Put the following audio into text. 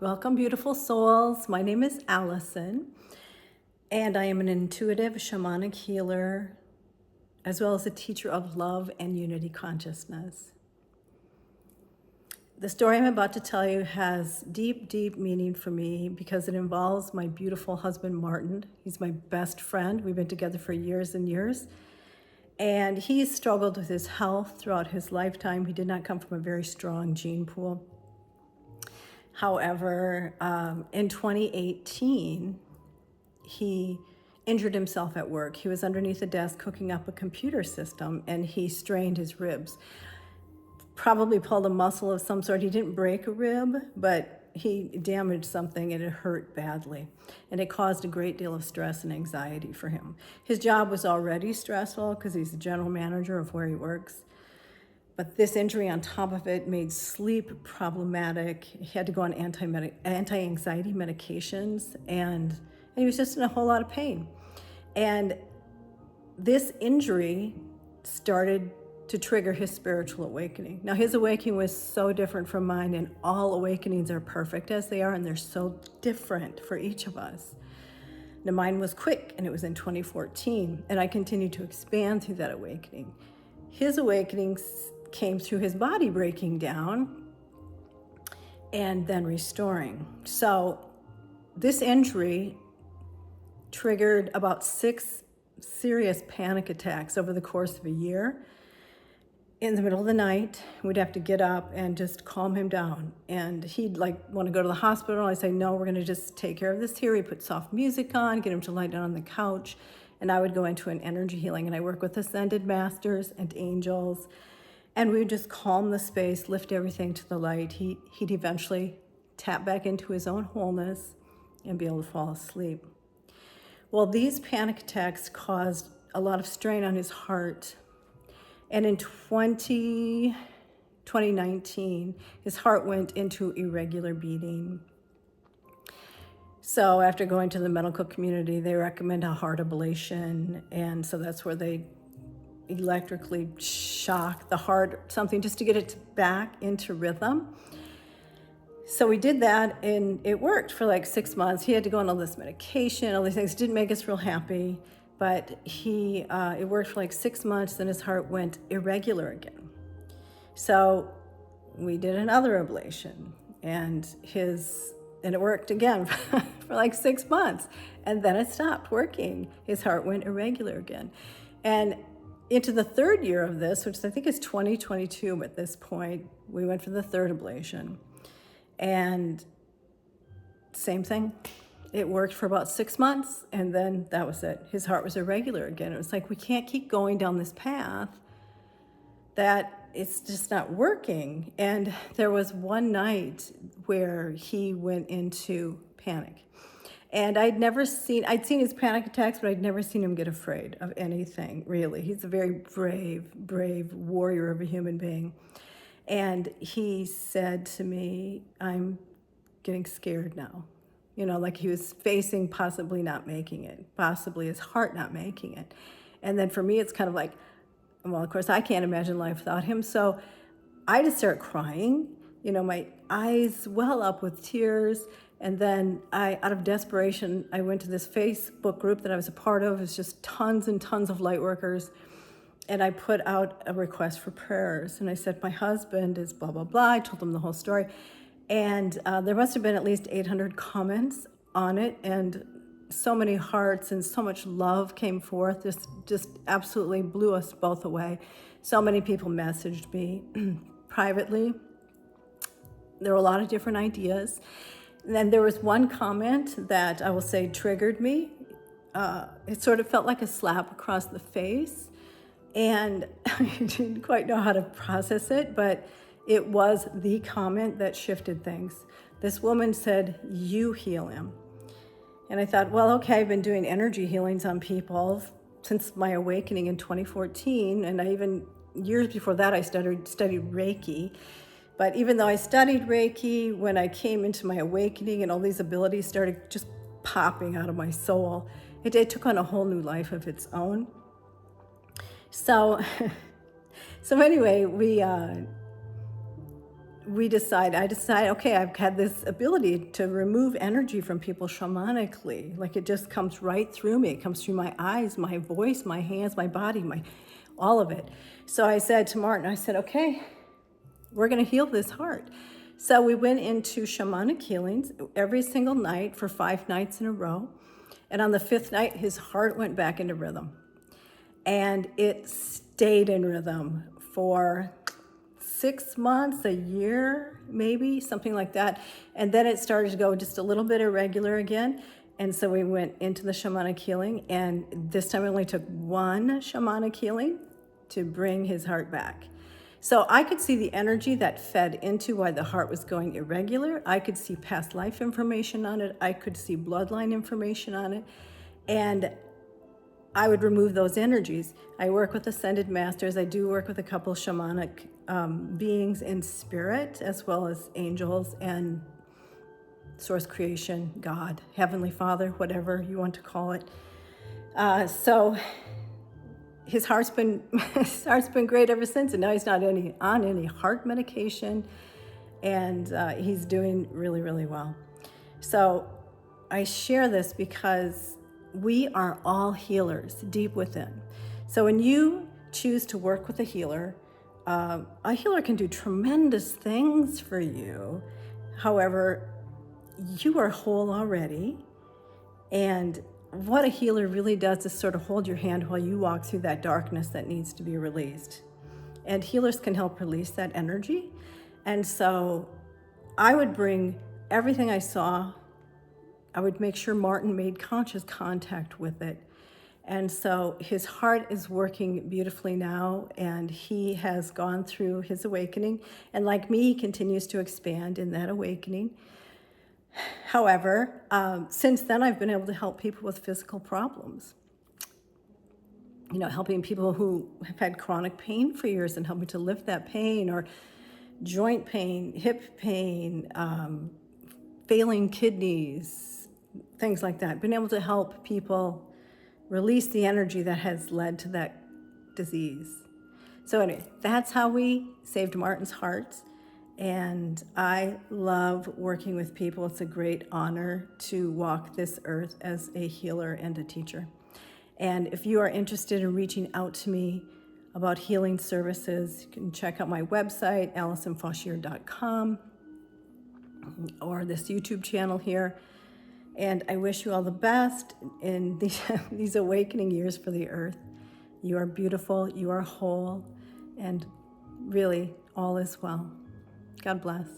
Welcome, beautiful souls. My name is Allison, and I am an intuitive shamanic healer, as well as a teacher of love and unity consciousness. The story I'm about to tell you has deep, deep meaning for me because it involves my beautiful husband, Martin. He's my best friend. We've been together for years and years. And he struggled with his health throughout his lifetime. He did not come from a very strong gene pool. However, in 2018, he injured himself at work. He was underneath a desk hooking up a computer system and he strained his ribs. Probably pulled a muscle of some sort. He didn't break a rib, but he damaged something and it hurt badly. And it caused a great deal of stress and anxiety for him. His job was already stressful because he's the general manager of where he works. But this injury on top of it made sleep problematic. He had to go on anti-anxiety medications, and he was just in a whole lot of pain. And this injury started to trigger his spiritual awakening. Now, his awakening was so different from mine, and all awakenings are perfect as they are, and they're so different for each of us. Now, mine was quick, and it was in 2014, and I continued to expand through that awakening. His awakenings came through his body breaking down and then restoring. So this injury triggered about 6 serious panic attacks over the course of a year. In the middle of the night, we'd have to get up and just calm him down. And he'd want to go to the hospital. I say, no, we're going to just take care of this here. He put soft music on, get him to lie down on the couch. And I would go into an energy healing. And I work with ascended masters and angels. And we would just calm the space, lift everything to the light. He'd eventually tap back into his own wholeness and be able to fall asleep. Well, these panic attacks caused a lot of strain on his heart. And in 2019, his heart went into irregular beating. So after going to the medical community, they recommend a heart ablation. And so that's where they electrically shock the heart, something just to get it back into rhythm. So we did that and it worked for 6 months. He had to go on all this medication, all these things. Didn't make us real happy, but it worked for 6 months, then his heart went irregular again. So we did another ablation and it worked again for 6 months, and then it stopped working. His heart went irregular again. And into the third year of this, which I think is 2022 at this point, we went for the third ablation. And same thing. It worked for about 6 months, and then that was it. His heart was irregular again. It was we can't keep going down this path that it's just not working. And there was one night where he went into panic. And I'd seen his panic attacks, but I'd never seen him get afraid of anything, really. He's a very brave warrior of a human being. And he said to me, I'm getting scared now. He was facing possibly not making it, possibly his heart not making it. And then for me, it's kind of well, of course, I can't imagine life without him. So I just start crying. My eyes well up with tears. And then out of desperation, I went to this Facebook group that I was a part of. It's just tons and tons of light workers. And I put out a request for prayers. And I said, my husband is blah, blah, blah. I told them the whole story. And there must have been at least 800 comments on it. And so many hearts and so much love came forth. Just absolutely blew us both away. So many people messaged me privately. There were a lot of different ideas. And then there was one comment that I will say triggered me. It sort of felt like a slap across the face. And I didn't quite know how to process it, but it was the comment that shifted things. This woman said, "You heal him." And I thought, well, okay, I've been doing energy healings on people since my awakening in 2014. And years before that, I studied Reiki. But even though I studied Reiki, when I came into my awakening and all these abilities started just popping out of my soul, it took on a whole new life of its own. So anyway, I decide, okay, I've had this ability to remove energy from people shamanically. Like it just comes right through me. It comes through my eyes, my voice, my hands, my body, all of it. So I said to Martin, I said, okay, we're going to heal this heart. So we went into shamanic healings every single night for 5 nights in a row. And on the 5th night, his heart went back into rhythm. And it stayed in rhythm for 6 months, a year, maybe, something like that. And then it started to go just a little bit irregular again. And so we went into the shamanic healing. And this time it only took 1 shamanic healing to bring his heart back. So I could see the energy that fed into why the heart was going irregular. I could see past life information on it. I could see bloodline information on it. And I would remove those energies. I work with ascended masters. I do work with a couple shamanic beings in spirit, as well as angels and source creation, God, Heavenly Father, whatever you want to call it. So his heart's been great ever since, and now he's not on any heart medication, and he's doing really, really well. So I share this because we are all healers deep within. So when you choose to work with a healer can do tremendous things for you. However, you are whole already, and what a healer really does is sort of hold your hand while you walk through that darkness that needs to be released. And healers can help release that energy. And so I would bring everything I saw. I would make sure Martin made conscious contact with it. And so his heart is working beautifully now, and he has gone through his awakening. And like me, he continues to expand in that awakening. However, since then, I've been able to help people with physical problems. You know, helping people who have had chronic pain for years and helping to lift that pain, or joint pain, hip pain, failing kidneys, things like that. Been able to help people release the energy that has led to that disease. So anyway, that's how we saved Martin's heart. And I love working with people. It's a great honor to walk this earth as a healer and a teacher. And if you are interested in reaching out to me about healing services, you can check out my website, AlisonFauchier.com, or this YouTube channel here. And I wish you all the best in these awakening years for the earth. You are beautiful, you are whole, and really all is well. God bless.